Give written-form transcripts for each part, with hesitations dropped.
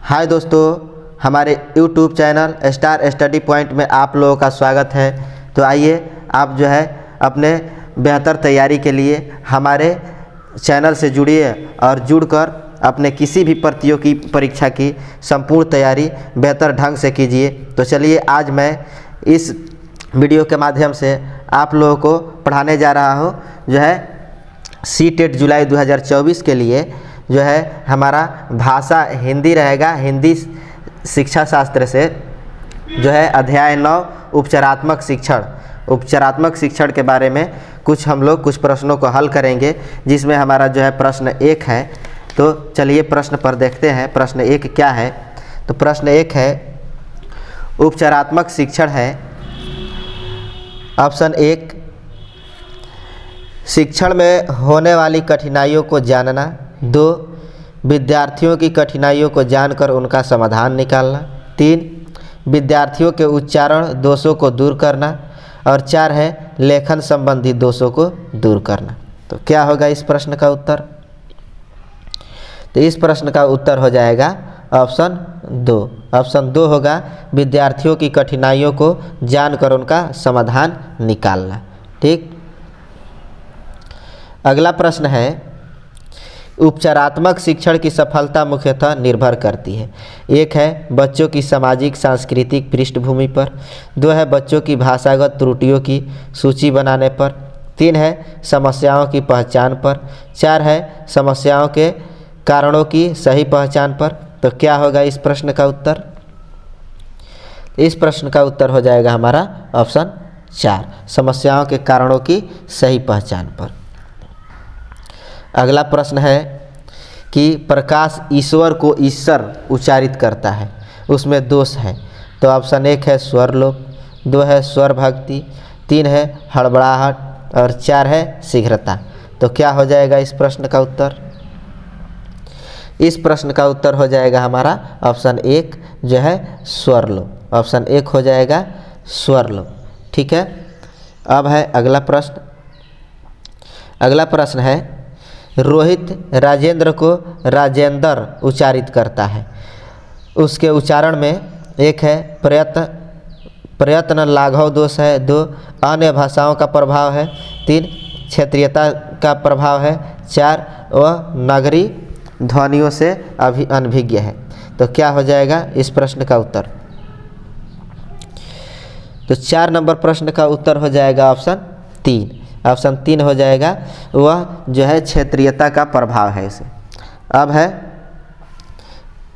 हाय दोस्तों, हमारे YouTube channel star study point में आप लोगों का स्वागत है। तो आइए आप जो है अपने बेहतर तैयारी के लिए हमारे चैनल से जुड़िए और जुड़कर अपने किसी भी प्रतियोगी परीक्षा की संपूर्ण तैयारी बेहतर ढंग से कीजिए। तो चलिए आज मैं इस वीडियो के माध्यम से आप लोगों को पढ़ाने जा रहा हूँ जो है सी-टेट जुलाई 2024 के लिए जो है हमारा भाषा हिंदी रहेगा। हिंदी शिक्षा शास्त्र से जो है अध्याय 9 उपचारात्मक शिक्षण के बारे में हम लोग कुछ प्रश्नों को हल करेंगे, जिसमें हमारा जो है प्रश्न 1 है। तो चलिए प्रश्न पर देखते हैं प्रश्न 1 क्या है। तो प्रश्न 1 है उपचारात्मक शिक्षण है। ऑप्शन 1 शिक्षण में होने वाली कठिनाइयों को जानना। 2 विद्यार्थियों की कठिनाइयों को जानकर उनका समाधान निकालना। 3 विद्यार्थियों के उच्चारण दोषों को दूर करना। और 4 है लेखन संबंधी दोषों को दूर करना। तो क्या होगा इस प्रश्न का उत्तर? तो इस प्रश्न का उत्तर हो जाएगा ऑप्शन 2। ऑप्शन 2 होगा विद्यार्थियों की कठिनाइयों को जानकर उनका समाधान निकालना। ठीक। अगला प्रश्न है उपचारात्मक शिक्षण की सफलता मुख्यतः निर्भर करती है। 1 है बच्चों की सामाजिक सांस्कृतिक पृष्ठभूमि पर। 2 है बच्चों की भाषागत त्रुटियों की सूची बनाने पर। 3 है समस्याओं की पहचान पर। 4 है समस्याओं के कारणों की सही पहचान पर। तो क्या होगा इस प्रश्न का उत्तर? इस प्रश्न का उत्तर हो जाएगा हमारा ऑप्शन 4, समस्याओं के कारणों की सही पहचान पर। अगला प्रश्न है कि प्रकाश ईश्वर को ईश्वर उच्चारित करता है, उसमें दोष है। तो ऑप्शन 1 है स्वर लोप, 2 है स्वर भक्ति, 3 है हड़बड़ाहट और 4 है शीघ्रता। तो क्या हो जाएगा इस प्रश्न का उत्तर? इस प्रश्न का उत्तर हो जाएगा हमारा ऑप्शन 1 जो है स्वर लोप। ऑप्शन 1 हो जाएगा स्वर लोप। ठीक है। अब है अगला प्रश्न। अगला प्रश्न है रोहित राजेंद्र को राजेंद्र उच्चारित करता है, उसके उच्चारण में 1 है प्रयत्न लाघव दोष है। 2 अन्य भाषाओं का प्रभाव है। 3 क्षेत्रीयता का प्रभाव है। 4 वह नगरी ध्वनियों से अनभिज्ञ है। तो क्या हो जाएगा इस प्रश्न का उत्तर? तो 4 नंबर प्रश्न का उत्तर हो जाएगा ऑप्शन 3। ऑप्शन 3 हो जाएगा, वह जो है क्षेत्रीयता का प्रभाव है इसे। अब है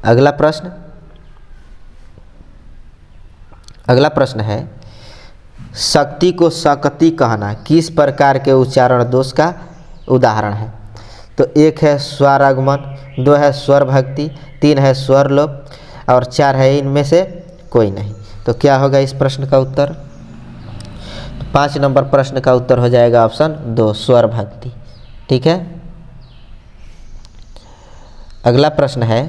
अगला प्रश्न। अगला प्रश्न है शक्ति को शक्ति कहना किस प्रकार के उच्चारण दोष का उदाहरण है? तो 1 है स्वरागमन, 2 है स्वर भक्ति, 3 है स्वर लोप और 4 है इनमें से कोई नहीं। तो क्या होगा इस प्रश्न का उत्तर? 5 नंबर प्रश्न का उत्तर हो जाएगा ऑप्शन 2 स्वर भक्ति। ठीक है। अगला प्रश्न है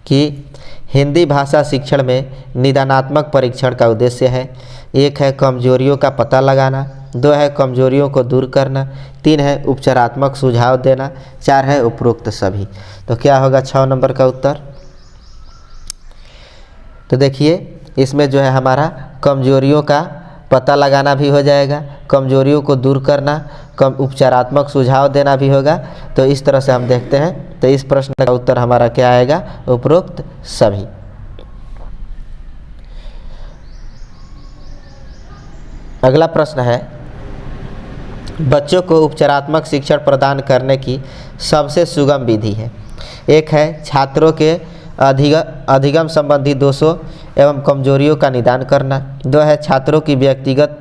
कि हिंदी भाषा शिक्षण में निदानात्मक परीक्षण का उद्देश्य है। 1 है कमजोरियों का पता लगाना, 2 है कमजोरियों को दूर करना, 3 है उपचारात्मक सुझाव देना, 4 है उपरोक्त सभी। तो क्या होगा 6 नंबर का उत्तर? तो देखिए इसमें जो है हमारा कमजोरियों का पता लगाना भी हो जाएगा, कमजोरियों को दूर करना, उपचारात्मक सुझाव देना भी होगा। तो इस तरह से हम देखते हैं। तो इस प्रश्न का उत्तर हमारा क्या आएगा? उपरोक्त सभी। अगला प्रश्न है बच्चों को उपचारात्मक शिक्षण प्रदान करने की सबसे सुगम विधि है। 1 है छात्रों के अधिगम संबंधी दोषों एवं कमजोरियों का निदान करना। 2 है छात्रों की व्यक्तिगत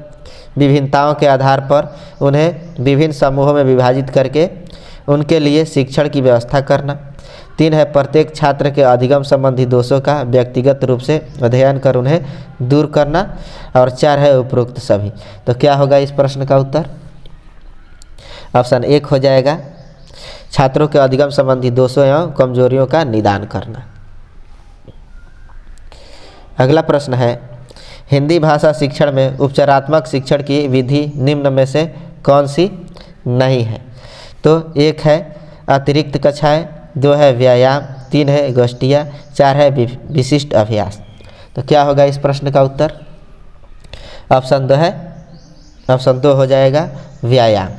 विभिन्नताओं के आधार पर उन्हें विभिन्न समूहों में विभाजित करके उनके लिए शिक्षण की व्यवस्था करना। 3 है प्रत्येक छात्र के अधिगम संबंधी दोषों का व्यक्तिगत रूप से अध्ययन कर उन्हें दूर करना। और 4 है उपरोक्त सभी। तो क्या होगा इस प्रश्न का उत्तर? ऑप्शन 1 हो जाएगा छात्रों के अधिगम संबंधी दोषों एवं कमजोरियों का निदान करना। अगला प्रश्न है हिंदी भाषा शिक्षण में उपचारात्मक शिक्षण की विधि निम्न में से कौन सी नहीं है? तो 1 है अतिरिक्त कक्षाएं, 2 है व्यायाम, 3 है गोष्ठियाँ, 4 है विशिष्ट अभ्यास। तो क्या होगा इस प्रश्न का उत्तर? ऑप्शन 2 है, ऑप्शन 2 हो जाएगा व्यायाम।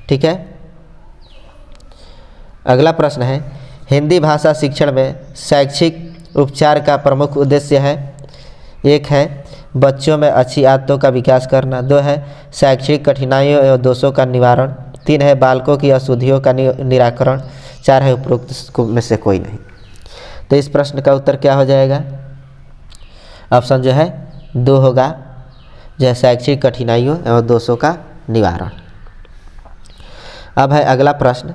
ठीक है। अगला प्रश्न है, हिंदी भाषा शिक्षण में शैक्षिक उपचार का प्रमुख उद्देश्य है। 1 है बच्चों में अच्छी आदतों का विकास करना, 2 है शैक्षिक कठिनाइयों एवं दोषों का निवारण, 3 है बालकों की अशुद्धियों का निराकरण, 4 है उपरोक्त में से कोई नहीं। तो इस प्रश्न का उत्तर क्या हो जाएगा? ऑप्शन जो है 2 होगा, जो है शैक्षिक कठिनाइयों एवं दोषों का निवारण। अब है अगला प्रश्न,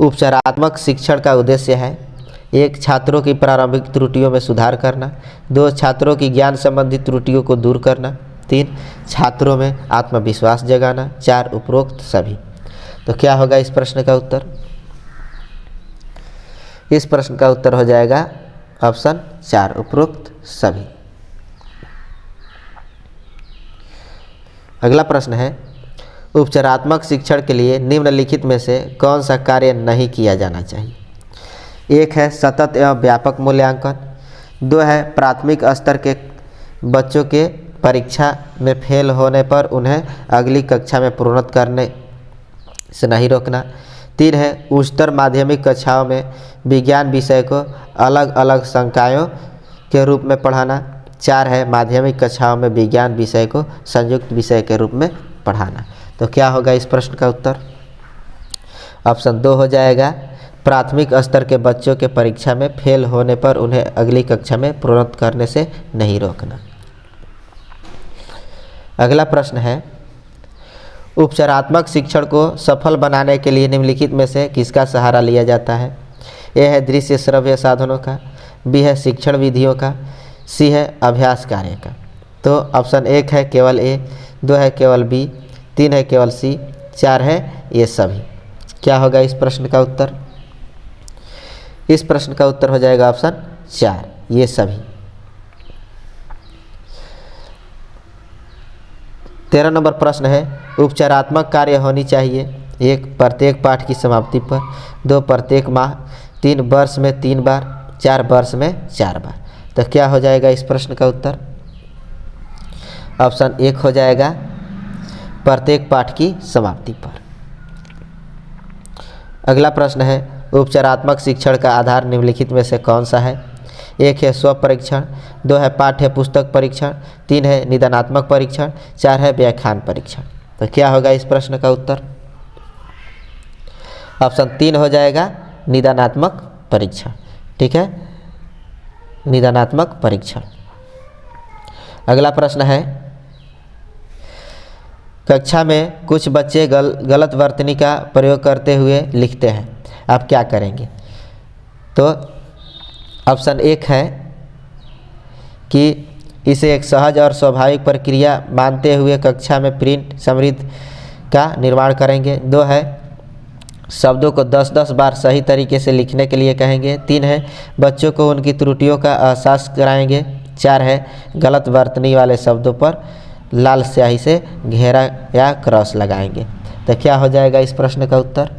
उपचारात्मक शिक्षण का उद्देश्य है। 1 छात्रों की प्रारंभिक त्रुटियों में सुधार करना, 2 छात्रों की ज्ञान संबंधी त्रुटियों को दूर करना, 3 छात्रों में आत्मविश्वास जगाना, 4 उपरोक्त सभी। तो क्या होगा इस प्रश्न का उत्तर? इस प्रश्न का उत्तर हो जाएगा ऑप्शन 4 उपरोक्त सभी। अगला प्रश्न है, उपचारात्मक शिक्षण के लिए निम्नलिखित में से कौन सा कार्य नहीं किया जाना चाहिए? 1 है सतत एवं व्यापक मूल्यांकन, 2 है प्राथमिक स्तर के बच्चों के परीक्षा में फेल होने पर उन्हें अगली कक्षा में प्रोन्नत करने से नहीं रोकना, 3 है उच्चतर माध्यमिक कक्षाओं में विज्ञान विषय को अलग अलग संकायों के रूप में पढ़ाना, 4 है माध्यमिक कक्षाओं में विज्ञान विषय को संयुक्त विषय के रूप में पढ़ाना। तो क्या होगा इस प्रश्न का उत्तर? ऑप्शन 2 हो जाएगा, प्राथमिक स्तर के बच्चों के परीक्षा में फेल होने पर उन्हें अगली कक्षा में प्रोन्नत करने से नहीं रोकना। अगला प्रश्न है, उपचारात्मक शिक्षण को सफल बनाने के लिए निम्नलिखित में से किसका सहारा लिया जाता है? ए है दृश्य श्रव्य साधनों का, बी है शिक्षण विधियों का, सी है अभ्यास कार्य का। तो ऑप्शन 1 है केवल ए, 2 है केवल बी, 3 है केवल सी, 4 है ये सभी। क्या होगा इस प्रश्न का उत्तर? इस प्रश्न का उत्तर हो जाएगा ऑप्शन 4 ये सभी। 13 नंबर प्रश्न है, उपचारात्मक कार्य होनी चाहिए। 1 प्रत्येक पाठ की समाप्ति पर, 2 प्रत्येक माह, 3 वर्ष में 3 बार, 4 वर्ष में 4 बार। तो क्या हो जाएगा इस प्रश्न का उत्तर? ऑप्शन 1 हो जाएगा प्रत्येक पाठ की समाप्ति पर। अगला प्रश्न है, उपचारात्मक शिक्षण का आधार निम्नलिखित में से कौन सा है? 1 है स्व परीक्षण, 2 है पाठ्य पुस्तक परीक्षण, 3 है निदानात्मक परीक्षण, 4 है व्याख्यान परीक्षण। तो क्या होगा इस प्रश्न का उत्तर? ऑप्शन 3 हो जाएगा निदानात्मक परीक्षण। ठीक है, निदानात्मक परीक्षण। अगला प्रश्न है, कक्षा में कुछ बच्चे गलत वर्तनी का प्रयोग करते हुए लिखते हैं, आप क्या करेंगे? तो ऑप्शन 1 है कि इसे एक सहज और स्वाभाविक प्रक्रिया मानते हुए कक्षा में प्रिंट समृद्ध का निर्माण करेंगे, 2 है शब्दों को 10-10 बार सही तरीके से लिखने के लिए कहेंगे, 3 है बच्चों को उनकी त्रुटियों का एहसास कराएंगे, 4 है गलत वर्तनी वाले शब्दों पर लाल स्याही से घेरा या क्रॉस लगाएंगे। तो क्या हो जाएगा इस प्रश्न का उत्तर?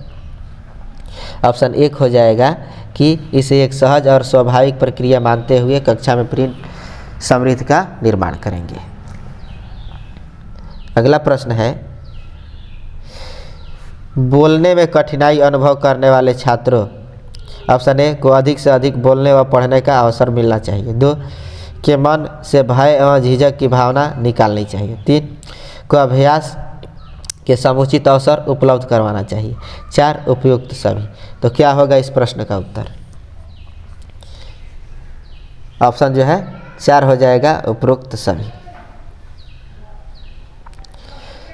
ऑप्शन 1 हो जाएगा कि इसे एक सहज और स्वाभाविक प्रक्रिया मानते हुए कक्षा में प्रिंट समृद्ध का निर्माण करेंगे। अगला प्रश्न है, बोलने में कठिनाई अनुभव करने वाले छात्रों, ऑप्शन ए को अधिक से अधिक बोलने व पढ़ने का अवसर मिलना चाहिए, 2 के मन से भय एवं झिझक की भावना निकालनी चाहिए, 3 को अभ्यास के समुचित अवसर उपलब्ध करवाना चाहिए, 4 उपयुक्त सभी। तो क्या होगा इस प्रश्न का उत्तर? ऑप्शन जो है 4 हो जाएगा उपरोक्त सभी।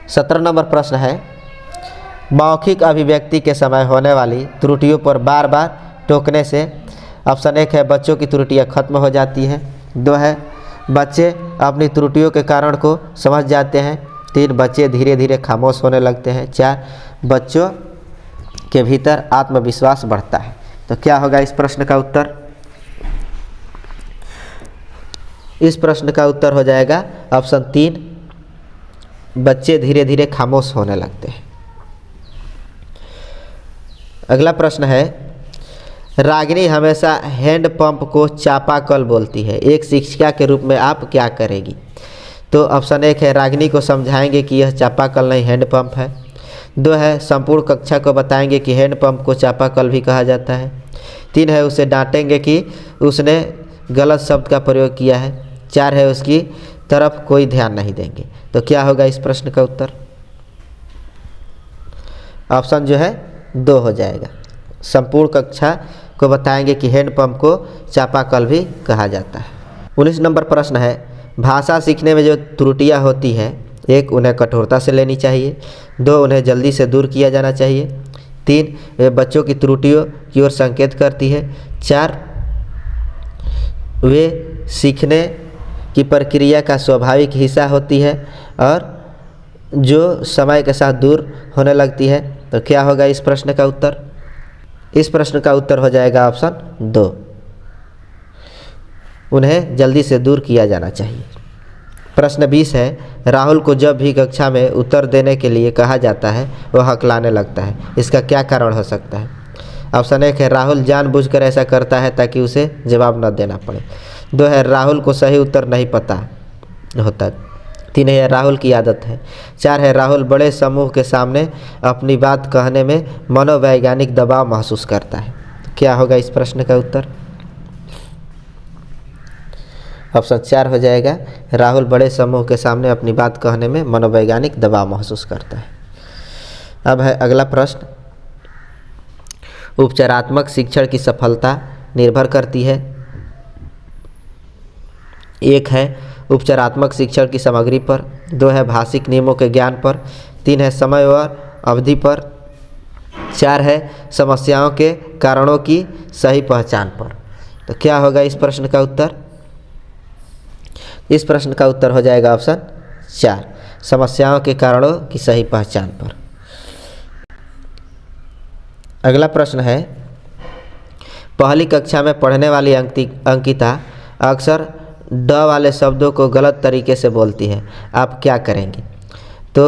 17 नंबर प्रश्न है, मौखिक अभिव्यक्ति के समय होने वाली त्रुटियों पर बार बार टोकने से, ऑप्शन 1 है बच्चों की त्रुटियां खत्म हो जाती हैं, 2 है बच्चे अपनी त्रुटियों के कारण को समझ जाते हैं, 3 बच्चे धीरे धीरे खामोश होने लगते हैं, 4 बच्चों के भीतर आत्मविश्वास बढ़ता है। तो क्या होगा इस प्रश्न का उत्तर? इस प्रश्न का उत्तर हो जाएगा ऑप्शन 3 बच्चे धीरे धीरे खामोश होने लगते हैं। अगला प्रश्न है, रागिनी हमेशा हैंड पंप को चापाकल बोलती है, एक शिक्षिका के रूप में आप क्या करेगी? तो ऑप्शन 1 है रागिनी को समझाएंगे कि यह चापाकल नहीं हैंड पंप है। 2 है संपूर्ण कक्षा को बताएंगे कि हैंड पंप को चापाकल भी कहा जाता है। 3 है उसे डांटेंगे कि उसने गलत शब्द का प्रयोग किया है। 4 है उसकी तरफ कोई ध्यान नहीं देंगे। तो क्या होगा इस प्रश्न का उत्तर? ऑप्शन जो है 2 हो जाएगा। संपूर्ण कक्षा को बताएंगे कि हैंड पंप को चापाकल भी कहा जाता है। 19 नंबर प्रश्न है भाषा सीखने में जो त्रुटियां होती है, 1 उन्हें कठोरता से लेनी चाहिए, 2 उन्हें जल्दी से दूर किया जाना चाहिए, 3 वे बच्चों की त्रुटियों की ओर संकेत करती है, 4 वे सीखने की प्रक्रिया का स्वाभाविक हिस्सा होती है और जो समय के साथ दूर होने लगती है। तो क्या होगा इस प्रश्न का उत्तर? इस प्रश्न का उत्तर हो जाएगा ऑप्शन 2, उन्हें जल्दी से दूर किया जाना चाहिए। प्रश्न 20 है राहुल को जब भी कक्षा में उत्तर देने के लिए कहा जाता है वह हकलाने लगता है, इसका क्या कारण हो सकता है? ऑप्शन 1 है राहुल जानबूझकर ऐसा करता है ताकि उसे जवाब न देना पड़े। 2 है राहुल को सही उत्तर नहीं पता होता। 3 है राहुल की आदत है। 4 है राहुल बड़े समूह के सामने अपनी बात कहने में मनोवैज्ञानिक दबाव महसूस करता है। क्या होगा इस प्रश्न का उत्तर? ऑप्शन 4 हो जाएगा राहुल बड़े समूह के सामने अपनी बात कहने में मनोवैज्ञानिक दबाव महसूस करता है। अब है अगला प्रश्न, उपचारात्मक शिक्षण की सफलता निर्भर करती है। 1 है उपचारात्मक शिक्षण की सामग्री पर, 2 है भाषिक नियमों के ज्ञान पर, 3 है समय और अवधि पर, 4 है समस्याओं के कारणों की सही पहचान पर। तो क्या होगा इस प्रश्न का उत्तर? इस प्रश्न का उत्तर हो जाएगा ऑप्शन 4, समस्याओं के कारणों की सही पहचान पर। अगला प्रश्न है पहली कक्षा में पढ़ने वाली अंकिता अक्सर ड वाले शब्दों को गलत तरीके से बोलती है, आप क्या करेंगे? तो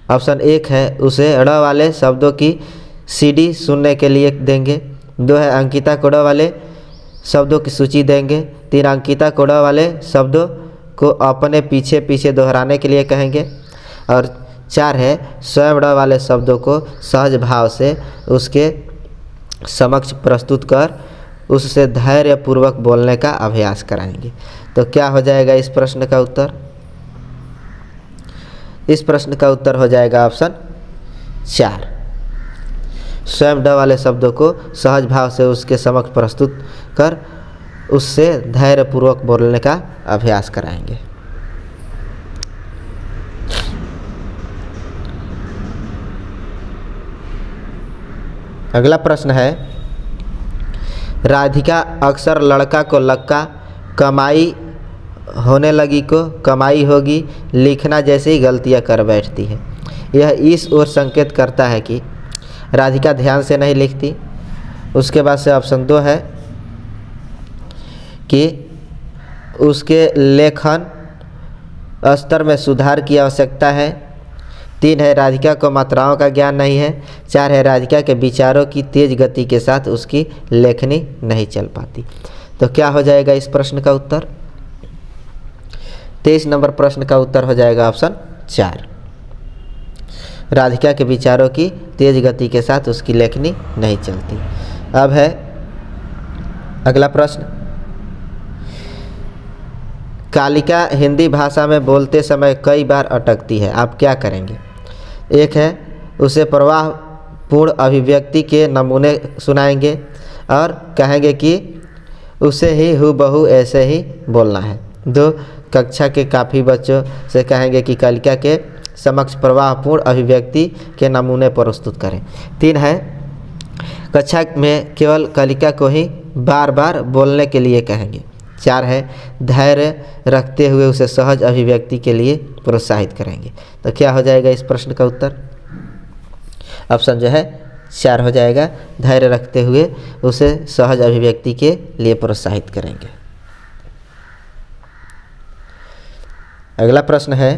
ऑप्शन 1 है उसे ड़ वाले शब्दों की सीडी सुनने के लिए देंगे। 2 है अंकिता को ड वाले शब्दों की सूची देंगे। 3 अंकिता को ड वाले शब्दों को अपने पीछे पीछे दोहराने के लिए कहेंगे। और 4 है स्वयं ड वाले शब्दों को सहज भाव से उसके समक्ष प्रस्तुत कर उससे धैर्यपूर्वक बोलने का अभ्यास कराएंगे। तो क्या हो जाएगा इस प्रश्न का उत्तर? इस प्रश्न का उत्तर हो जाएगा ऑप्शन 4, स्वयं ड वाले शब्दों को सहज भाव से उसके समक्ष प्रस्तुत कर उससे धैर्यपूर्वक बोलने का अभ्यास कराएंगे। अगला प्रश्न है राधिका अक्सर लड़का को लक्का, कमाई होने लगी को कमाई होगी लिखना जैसी ही गलतियां कर बैठती है। यह इस ओर संकेत करता है कि राधिका ध्यान से नहीं लिखती। उसके बाद से ऑप्शन 2 है कि उसके लेखन स्तर में सुधार की आवश्यकता है। 3 है राधिका को मात्राओं का ज्ञान नहीं है। 4 है राधिका के विचारों की तेज गति के साथ उसकी लेखनी नहीं चल पाती। तो क्या हो जाएगा इस प्रश्न का उत्तर? 23 नंबर प्रश्न का उत्तर हो जाएगा ऑप्शन 4, राधिका के विचारों की तेज गति के साथ उसकी लेखनी नहीं चलती। अब है अगला प्रश्न, कालिका हिंदी भाषा में बोलते समय कई बार अटकती है, आप क्या करेंगे? 1 है उसे प्रवाहपूर्ण अभिव्यक्ति के नमूने सुनाएंगे और कहेंगे कि उसे ही हूबहू ऐसे ही बोलना है। 2 कक्षा के काफ़ी बच्चों से कहेंगे कि कालिका के समक्ष प्रवाहपूर्ण अभिव्यक्ति के नमूने प्रस्तुत करें। 3 है कक्षा में केवल कालिका को ही बार बार बोलने के लिए कहेंगे। 4 है धैर्य रखते हुए उसे सहज अभिव्यक्ति के लिए प्रोत्साहित करेंगे। तो क्या हो जाएगा इस प्रश्न का उत्तर? ऑप्शन जो है 4 हो जाएगा, धैर्य रखते हुए उसे सहज अभिव्यक्ति के लिए प्रोत्साहित करेंगे। अगला प्रश्न है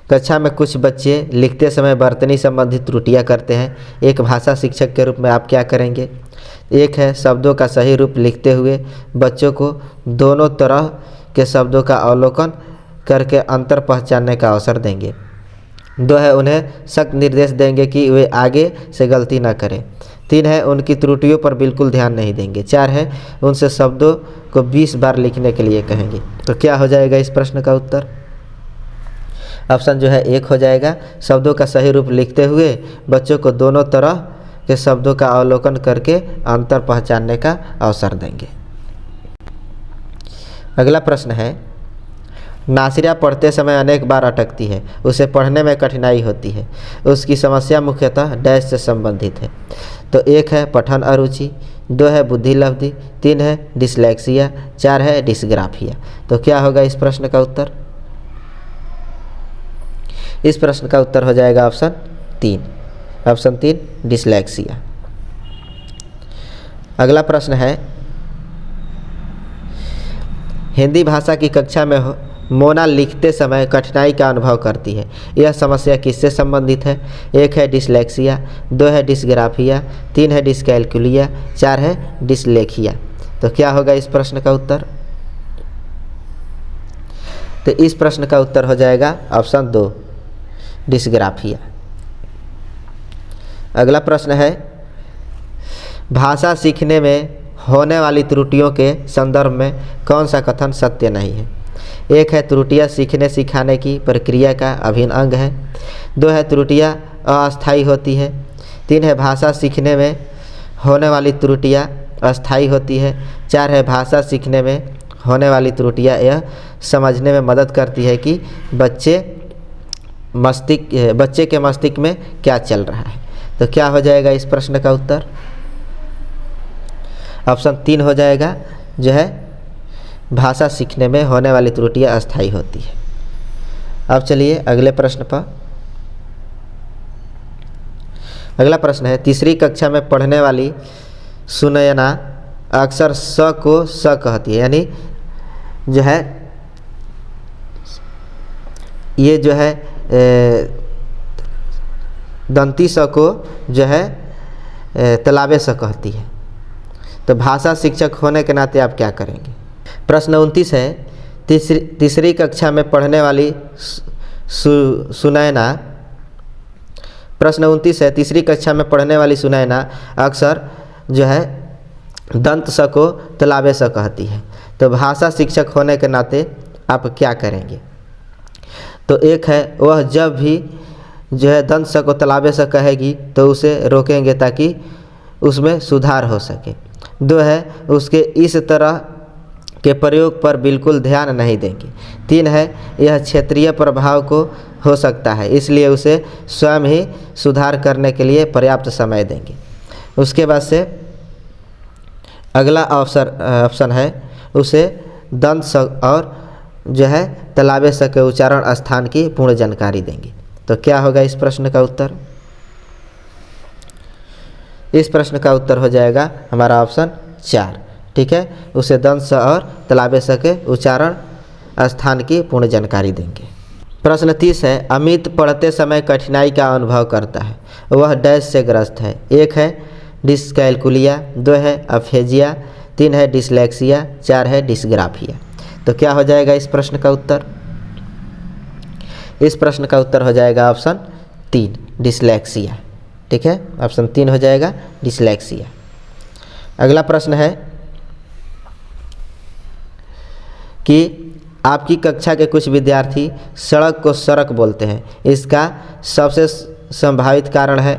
कक्षा में कुछ बच्चे लिखते समय वर्तनी संबंधी त्रुटियां करते हैं। एक भाषा शिक्षक के रूप में आप क्या करेंगे? एक है शब्दों का सही रूप लिखते हुए बच्चों को दोनों तरह के शब्दों का अवलोकन करके अंतर पहचानने का अवसर देंगे। 2 है उन्हें सख्त निर्देश देंगे कि वे आगे से गलती न करें। 3 है उनकी त्रुटियों पर बिल्कुल ध्यान नहीं देंगे। 4 है उनसे शब्दों को 20 बार लिखने के लिए कहेंगे। तो क्या हो जाएगा इस प्रश्न का उत्तर? ऑप्शन जो है 1 हो जाएगा। शब्दों का सही रूप लिखते हुए बच्चों को दोनों तरह के शब्दों का अवलोकन करके अंतर पहचानने का अवसर देंगे। अगला प्रश्न है, नासिरा पढ़ते समय अनेक बार अटकती है, उसे पढ़ने में कठिनाई होती है, उसकी समस्या मुख्यतः डैश से संबंधित है। तो 1 है पठन अरुचि, 2 है बुद्धि लब्धि, 3 है डिसलेक्सिया, 4 है डिस्ग्राफिया। तो क्या होगा इस प्रश्न का उत्तर? इस प्रश्न का उत्तर हो जाएगा ऑप्शन 3। Option 3 dyslexia. अगला प्रश्न है, हिंदी भाषा की कक्षा में मोना लिखते समय कठिनाई का अनुभव करती है, यह समस्या किससे संबंधित है? 1 है डिसलेक्सिया, 2 है डिस्ग्राफिया, 3 है डिस्कैल्कुलिया, 4 है डिसलेखिया। तो क्या होगा इस प्रश्न का उत्तर? तो इस प्रश्न का उत्तर हो जाएगा ऑप्शन 2 डिस्ग्राफिया। अगला प्रश्न है, भाषा सीखने में होने वाली त्रुटियों के संदर्भ में कौन सा कथन सत्य नहीं है? 1 है त्रुटियां सीखने सिखाने की प्रक्रिया का अभिन्न अंग है, 2 है त्रुटियां अस्थायी होती है, 3 है भाषा सीखने में होने वाली त्रुटियां अस्थायी होती है, 4 है भाषा सीखने में होने वाली त्रुटियां यह समझने में मदद करती है कि बच्चे के मस्तिष्क में क्या चल रहा है। तो क्या हो जाएगा इस प्रश्न का उत्तर? ऑप्शन 3 हो जाएगा, जो है भाषा सीखने में होने वाली त्रुटियां अस्थायी होती है। अब चलिए अगले प्रश्न पर। अगला प्रश्न है, तीसरी कक्षा में पढ़ने वाली सुनयना अक्सर स को स कहती है, यानी जो है ये जो है दंती स को जो है तलाबे स कहती है। तो भाषा शिक्षक होने के नाते आप क्या करेंगे? प्रश्न 29 है, तीसरी कक्षा में पढ़ने वाली सुनैना, प्रश्न 29 है, तीसरी कक्षा में पढ़ने वाली सुनैना अक्सर जो है दंत स को तलाबे स कहती है। तो भाषा शिक्षक होने के नाते आप क्या करेंगे? तो 1 है वह जब भी जो है दंत स को तलाबे स कहेगी तो उसे रोकेंगे ताकि उसमें सुधार हो सके। 2 है उसके इस तरह के प्रयोग पर बिल्कुल ध्यान नहीं देंगे। 3 है यह क्षेत्रीय प्रभाव को हो सकता है, इसलिए उसे स्वयं ही सुधार करने के लिए पर्याप्त समय देंगे। उसके बाद से अगला ऑप्शन है उसे दंत स और जो है तलाबे स के उच्चारण स्थान की पूर्ण जानकारी देंगे। तो क्या होगा इस प्रश्न का उत्तर? इस प्रश्न का उत्तर हो जाएगा हमारा ऑप्शन 4। ठीक है, उसे दंत स और तलाबे स के उच्चारण स्थान की पूर्ण जानकारी देंगे। प्रश्न 30 है, अमित पढ़ते समय कठिनाई का अनुभव करता है, वह डैश से ग्रस्त है। 1 है डिस्कैल्कुलिया, 2 है अफेजिया, 3 है डिसलेक्सिया, 4 है डिस्ग्राफिया। तो क्या हो जाएगा इस प्रश्न का उत्तर? इस प्रश्न का उत्तर हो जाएगा ऑप्शन 3 डिसलेक्सिया। ठीक है, ऑप्शन 3 हो जाएगा डिसलेक्सिया। अगला प्रश्न है कि आपकी कक्षा के कुछ विद्यार्थी सड़क को सड़क बोलते हैं, इसका सबसे संभावित कारण है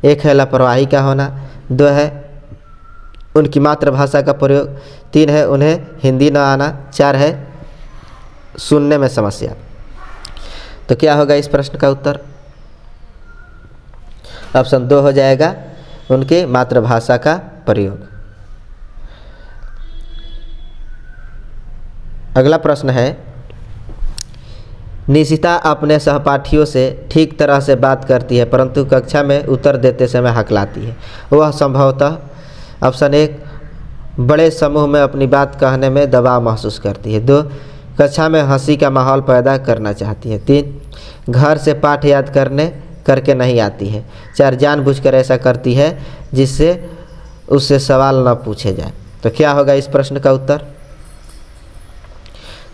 1 है लापरवाही का होना, 2 है उनकी मातृभाषा का प्रयोग, 3 है उन्हें हिंदी न आना, 4 है सुनने में समस्या। तो क्या होगा इस प्रश्न का उत्तर? ऑप्शन 2 हो जाएगा उनके मातृभाषा का प्रयोग। अगला प्रश्न है, निशिता अपने सहपाठियों से ठीक तरह से बात करती है परंतु कक्षा में उत्तर देते समय हकलाती है। वह संभवतः ऑप्शन 1 बड़े समूह में अपनी बात कहने में दबाव महसूस करती है, 2 कक्षा में हंसी का माहौल पैदा करना चाहती है, 3 घर से पाठ याद करके नहीं आती है। 4 जानबूझकर ऐसा करती है जिससे उससे सवाल न पूछे जाए। तो क्या होगा इस प्रश्न का उत्तर?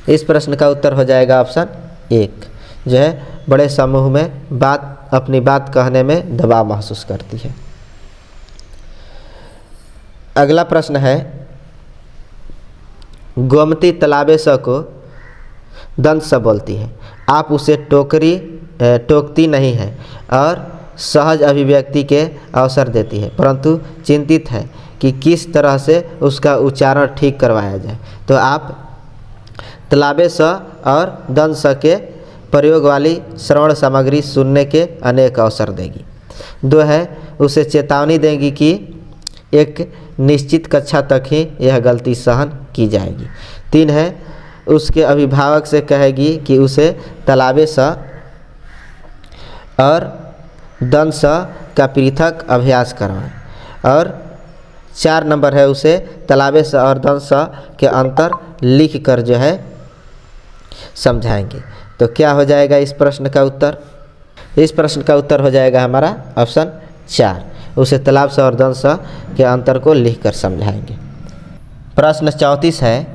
इस प्रश्न का उत्तर हो जाएगा ऑप्शन 1, जो है बड़े समूह में अपनी बात कहने में दबाव महसूस करती है। अगला प्रश्न है, गोमती तालाबे स को दंत स बोलती है। आप उसे टोकती नहीं है और सहज अभिव्यक्ति के अवसर देती है, परंतु चिंतित है कि किस तरह से उसका उच्चारण ठीक करवाया जाए। तो आप तालाबे स और दंत स के प्रयोग वाली श्रवण सामग्री सुनने के अनेक अवसर देगी। 2 है, उसे चेतावनी देंगी कि एक निश्चित कक्षा तक ही यह गलती सहन की जाएगी। 3 है, उसके अभिभावक से कहेगी कि उसे तालाबे स और दंत स का पृथक अभ्यास करवाएं। और 4 नंबर है, उसे तालाबे स और दंत स के अंतर लिख कर जो है समझाएंगे। तो क्या हो जाएगा इस प्रश्न का उत्तर? इस प्रश्न का उत्तर हो जाएगा हमारा ऑप्शन 4, उसे तालाब स और दंत स के अंतर को लिख कर समझाएंगे। प्रश्न 34 है,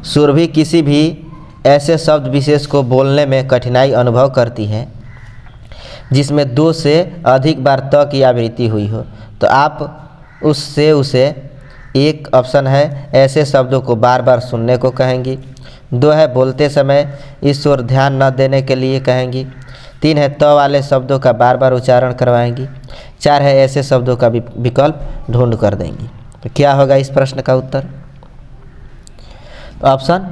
सुरभि किसी भी ऐसे शब्द विशेष को बोलने में कठिनाई अनुभव करती है जिसमें 2 से अधिक बार त की आवृत्ति हुई हो। तो आप उसे एक ऑप्शन है, ऐसे शब्दों को बार बार सुनने को कहेंगी। 2 है, बोलते समय इस ओर ध्यान न देने के लिए कहेंगी। 3 है, त वाले शब्दों का बार बार उच्चारण करवाएंगी। 4 है, ऐसे शब्दों का विकल्प ढूंढ कर देंगी। तो क्या होगा इस प्रश्न का उत्तर? ऑप्शन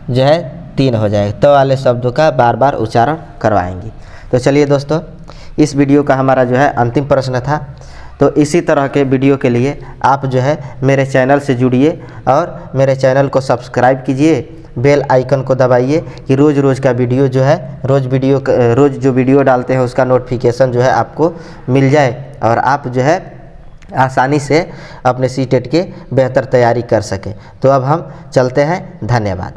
जो है 3 हो जाएगा, त वाले शब्दों का बार बार उच्चारण करवाएंगी। तो चलिए दोस्तों, इस वीडियो का हमारा जो है अंतिम प्रश्न था। तो इसी तरह के वीडियो के लिए आप जो है मेरे चैनल से जुड़िए और मेरे चैनल को सब्सक्राइब कीजिए, बेल आइकन को दबाइए कि रोज़ का वीडियो जो है रोज़ जो वीडियो डालते हैं उसका नोटिफिकेशन जो है आपको मिल जाए और आप जो है आसानी से अपने सीटेट की बेहतर तैयारी कर सकें। तो अब हम चलते हैं, धन्यवाद।